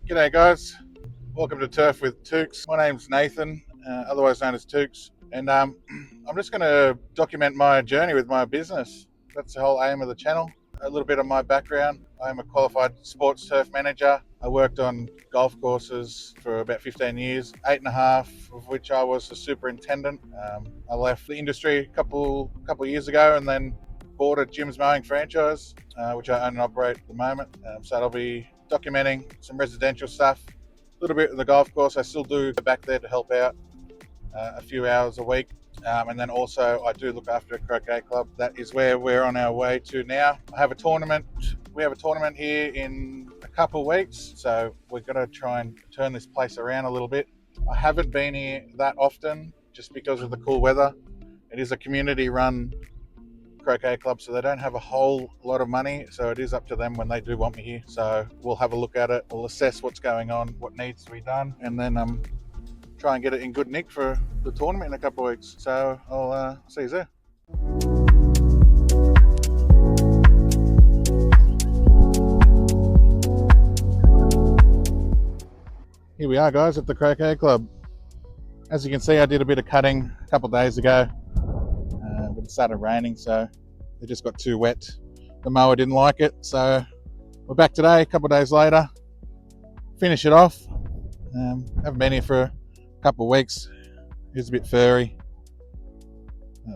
G'day guys, welcome to Turf with Tukes. My name's Nathan, otherwise known as Tukes, and I'm just going to document my journey with my business. That's the whole aim of the channel. A little bit of my background. I'm a qualified sports turf manager. I worked on golf courses for about 15 years, 8.5 of which I was the superintendent. I left the industry a couple years ago and then bought a Jim's Mowing franchise, which I own and operate at the moment. So I'll be documenting some residential stuff, a little bit of the golf course. I still do go back there to help out a few hours a week. And then also I do look after a croquet club. That is where we're on our way to now. I have a tournament. We have a tournament here in a couple of weeks, so we're going to try and turn this place around a little bit. I haven't been here that often just because of the cool weather. It is a community run croquet club, so they don't have a whole lot of money, so it is up to them when they do want me here. So we'll have a look at it, we'll assess what's going on, what needs to be done, and then try and get it in good nick for the tournament in a couple of weeks. So I'll see you there. Here we are guys at the croquet club. As you can see, I did a bit of cutting a couple of days ago, but it started raining, so it just got too wet. The mower didn't like it, so we're back today a couple of days later, finish it off. Haven't been here for a couple of weeks. It's a bit furry.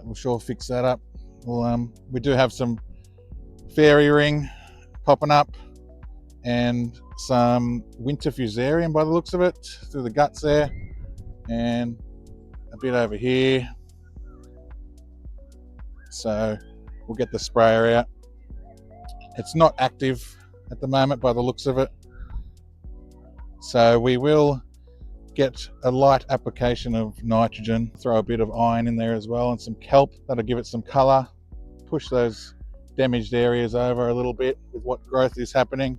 We'll sure fix that up. We do have some fairy ring popping up and some winter fusarium by the looks of it through the guts there, and a bit over here. So we'll get the sprayer out. It's not active at the moment by the looks of it, so we will get a light application of nitrogen, throw a bit of iron in there as well, and some kelp. That'll give it some colour, push those damaged areas over a little bit with what growth is happening.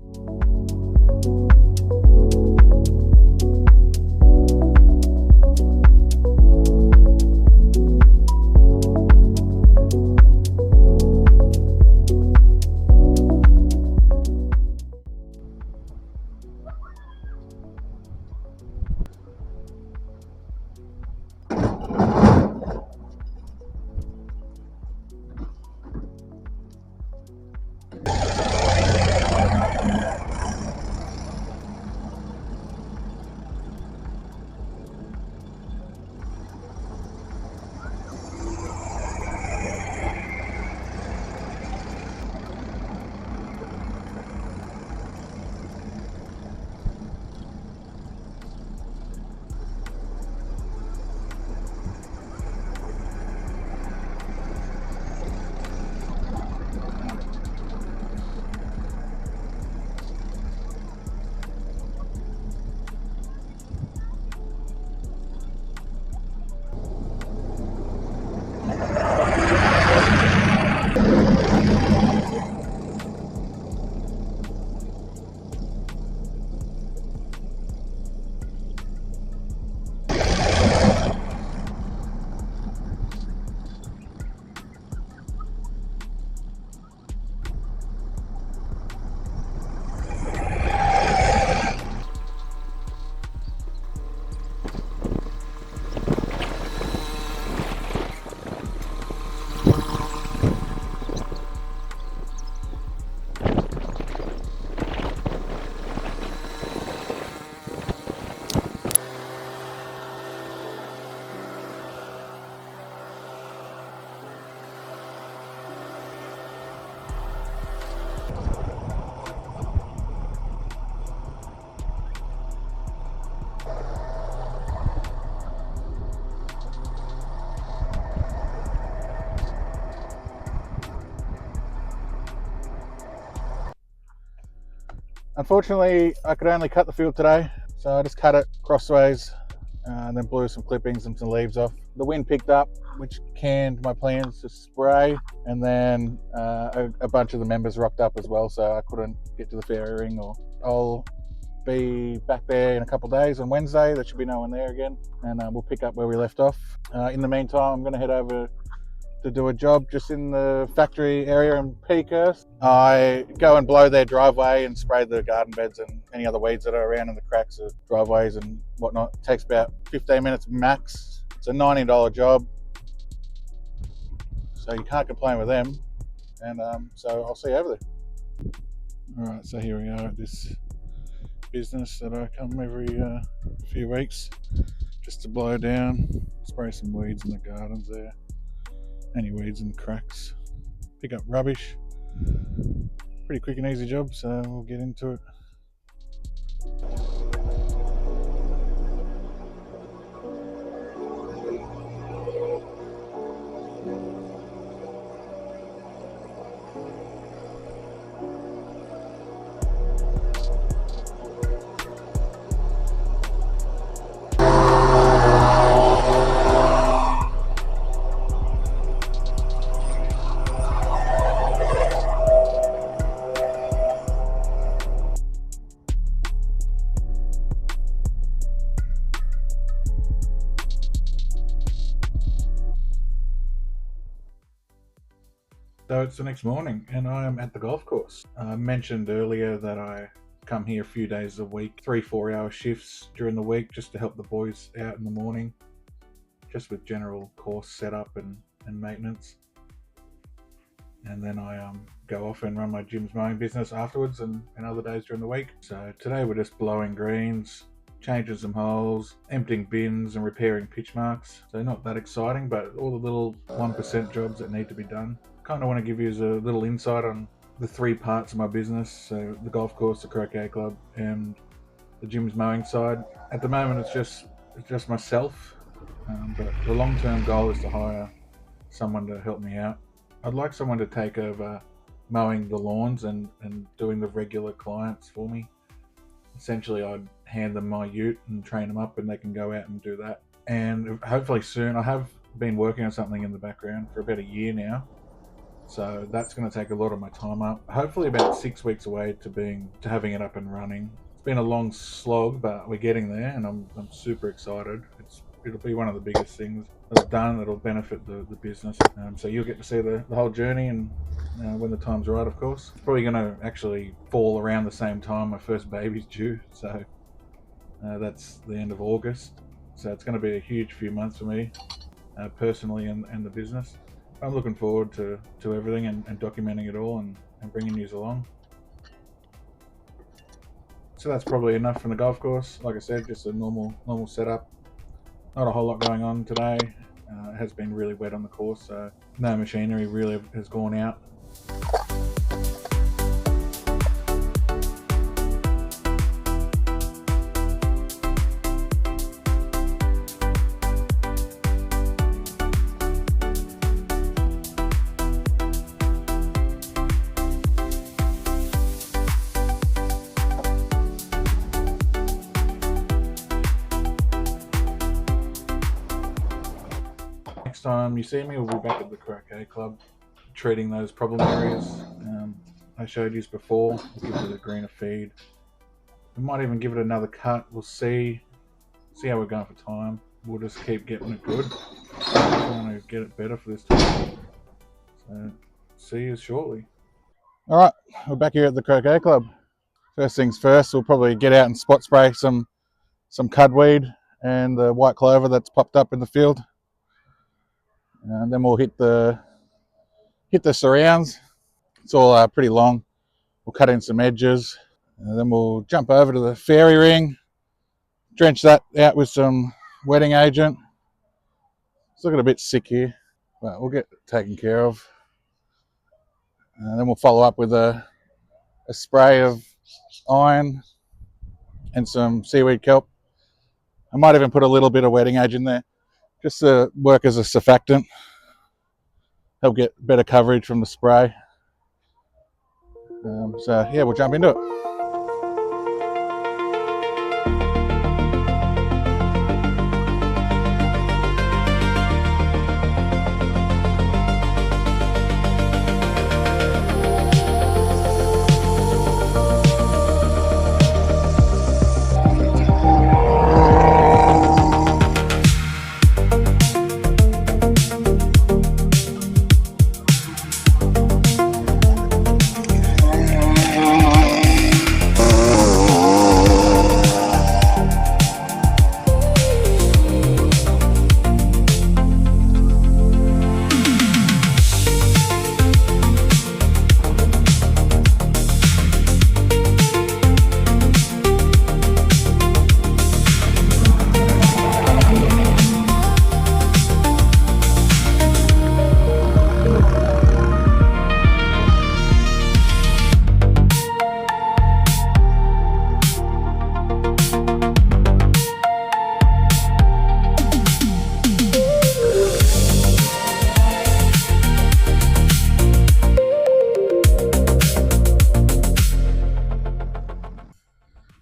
Unfortunately, I could only cut the field today, so I just cut it crossways and then blew some clippings and some leaves off. The wind picked up, which canned my plans to spray, and then a bunch of the members rocked up as well, so I couldn't get to the fairy ring. I'll be back there in a couple of days on Wednesday. There should be no one there again, and we'll pick up where we left off. In the meantime, I'm going to head over to do a job just in the factory area in Peakhurst. I go and blow their driveway and spray the garden beds and any other weeds that are around in the cracks of driveways and whatnot. It takes about 15 minutes max. It's a $90 job, so you can't complain with them. And so I'll see you over there. All right, so here we are at this business that I come every few weeks just to blow down, spray some weeds in the gardens there, any weeds in the cracks, pick up rubbish. Pretty quick and easy job, so we'll get into it. So it's the next morning and I am at the golf course. I mentioned earlier that I come here a few days a week, 3-4 hour shifts during the week just to help the boys out in the morning, just with general course setup and maintenance. And then I go off and run my Jim's Mowing business afterwards and other days during the week. So today we're just blowing greens, changing some holes, emptying bins and repairing pitch marks. So not that exciting, but all the little 1% jobs that need to be done. Kind of want to give you a little insight on the 3 parts of my business. So the golf course, the Croquet club and the Jim's Mowing side. At the moment it's just myself, but the long-term goal is to hire someone to help me out. I'd like someone to take over mowing the lawns and doing the regular clients for me. Essentially I'd hand them my ute and train them up and they can go out and do that. And hopefully soon, I have been working on something in the background for about a year now. So that's going to take a lot of my time up. Hopefully about 6 weeks away to having it up and running. It's been a long slog, but we're getting there and I'm super excited. It'll be one of the biggest things that I've done that'll benefit the business. So you'll get to see the whole journey and when the time's right, of course. It's probably going to actually fall around the same time my first baby's due. So that's the end of August. So it's going to be a huge few months for me personally and the business. I'm looking forward to everything and documenting it all and bringing you along. So that's probably enough from the golf course. Like I said, just a normal setup. Not a whole lot going on today. It has been really wet on the course, so no machinery really has gone out. Next time you see me, we'll be back at the Croquet club, treating those problem areas I showed you before. We'll give it a greener feed. We might even give it another cut. We'll see how we're going for time. We'll just keep getting it good. I want to get it better for this time. So see you shortly. All right, we're back here at the Croquet club. First things first, we'll probably get out and spot spray some cudweed and the white clover that's popped up in the field. And then we'll hit the surrounds. It's all pretty long. We'll cut in some edges, and then we'll jump over to the fairy ring, drench that out with some wetting agent. It's looking a bit sick here, but we'll get it taken care of. And then we'll follow up with a spray of iron and some seaweed kelp. I might even put a little bit of wetting agent there, just to work as a surfactant. Help get better coverage from the spray. So yeah, we'll jump into it.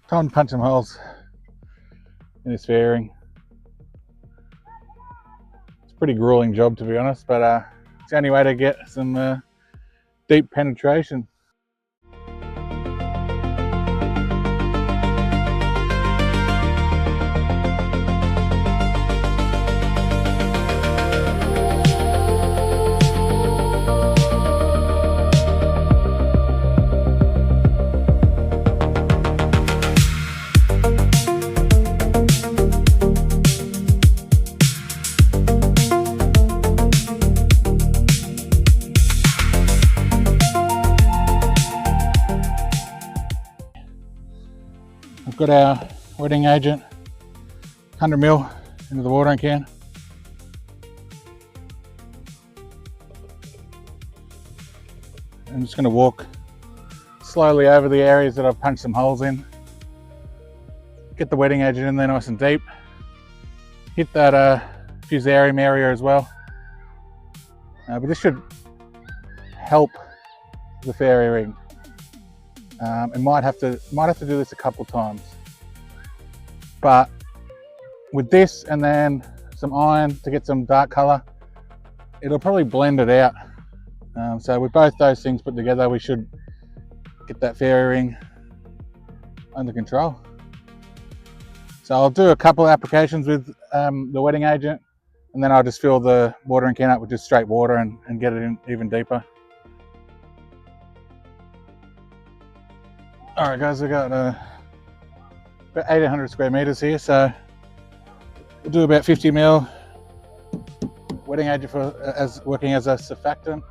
Time to punch some holes in this fairing. It's a pretty grueling job, to be honest, but it's the only way to get some deep penetration. We've got our wetting agent, 100ml into the watering can. I'm just going to walk slowly over the areas that I've punched some holes in. Get the wetting agent in there nice and deep. Hit that fusarium area as well. But this should help the fairy ring. It might have to do this a couple times, but with this and then some iron to get some dark color, it'll probably blend it out. So with both those things put together, we should get that fairy ring under control. So I'll do a couple of applications with the wetting agent, and then I'll just fill the watering can up with just straight water and get it in even deeper. All right, guys, we've got about 800 square meters here, so we'll do about 50ml wetting agent working as a surfactant.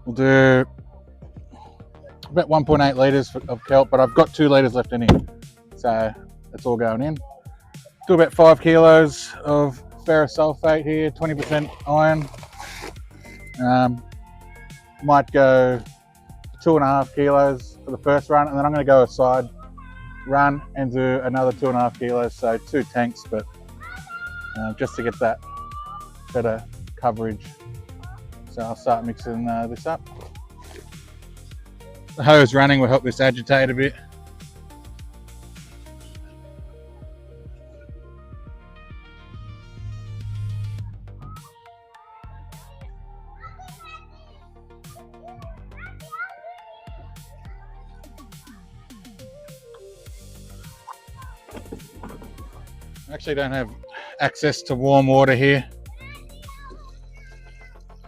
We'll do about 1.8 litres of kelp, but I've got 2 litres left in here, so that's all going in. Do about 5 kilos of ferrous sulfate here, 20% iron. Might go 2.5 kilos for the first run, and then I'm going to go a side run and do another 2.5 kilos, so 2 tanks, but just to get that better coverage. So I'll start mixing this up. The hose running will help this agitate a bit. I actually don't have access to warm water here.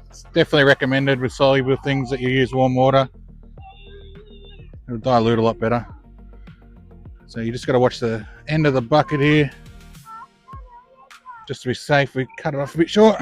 It's definitely recommended with soluble things that you use warm water. It'll dilute a lot better. So you just got to watch the end of the bucket here. Just to be safe, we cut it off a bit short.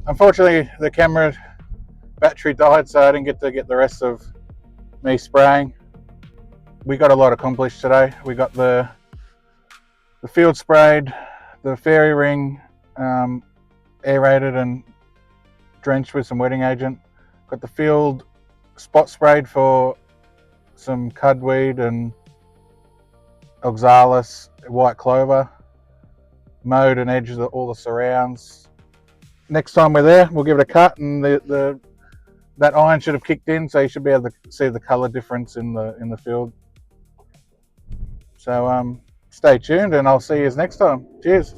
Unfortunately, the camera battery died, so I didn't get to get the rest of me spraying. We got a lot accomplished today. We got the field sprayed, the fairy ring aerated and drenched with some wetting agent. Got the field spot sprayed for some cudweed and oxalis, white clover. Mowed and edged all the surrounds. Next time we're there, we'll give it a cut, and that iron should have kicked in, so you should be able to see the colour difference in the field. So stay tuned, and I'll see you next time. Cheers.